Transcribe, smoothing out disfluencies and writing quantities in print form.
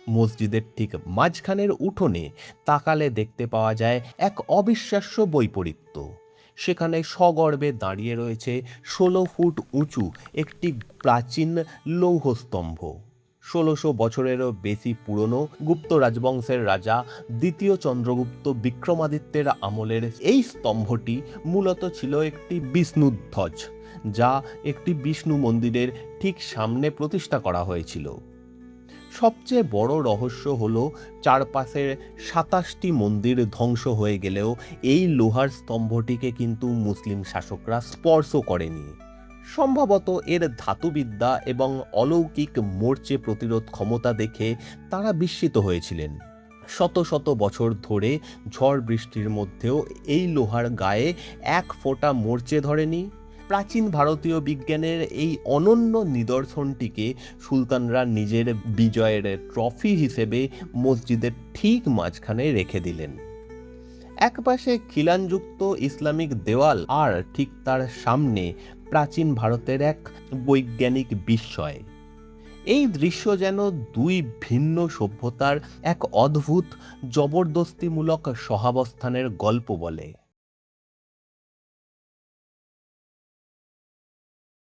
মসজিদের ঠিক মাঝখানের উঠোনে তাকালে দেখতে পাওয়া যায় এক অবিশ্বাস্য বৈপরীত্য। সেখানে সগর্বে দাঁড়িয়ে রয়েছে ১৬ ফুট উঁচু একটি প্রাচীন লৌহস্তম্ভ। ১৬০০ বছরেরও বেশি পুরনো গুপ্ত রাজবংশের রাজা দ্বিতীয় চন্দ্রগুপ্ত বিক্রমাদিত্যের আমলের এই স্তম্ভটি মূলত ছিল একটি বিষ্ণুধ্বজ, যা একটি বিষ্ণু মন্দিরের ঠিক সামনে প্রতিষ্ঠা করা হয়েছিল। সবচেয়ে বড় রহস্য হলো চারপাশের ২৭টি মন্দির ধ্বংস হয়ে গেলেও এই লোহার স্তম্ভটিকে কিন্তু মুসলিম শাসকরা স্পর্শ করেনি। সম্ভবত এর ধাতুবিদ্যা এবং অলৌকিক মোর্চে প্রতিরোধ ক্ষমতা দেখে তারা বিস্মিত হয়েছিলেন। শত শত বছর ধরে ঝড় বৃষ্টির মধ্যেও এই লোহার গায়ে এক ফোঁটা মোর্চে ধরেনি। প্রাচীন ভারতীয় বিজ্ঞানের এই অনন্য নিদর্শনটিকে সুলতানরা নিজের বিজয়ের ট্রফি হিসেবে মসজিদের ঠিক মাঝখানে রেখে দিলেন। একপাশে খিলানযুক্ত ইসলামিক দেওয়াল, আর ঠিক তার সামনে প্রাচীন ভারতের এক বৈজ্ঞানিক বিস্ময়। এই দৃশ্য যেন দুই ভিন্ন সভ্যতার এক অদ্ভুত জবরদস্তিমূলক সহাবস্থানের গল্প বলে।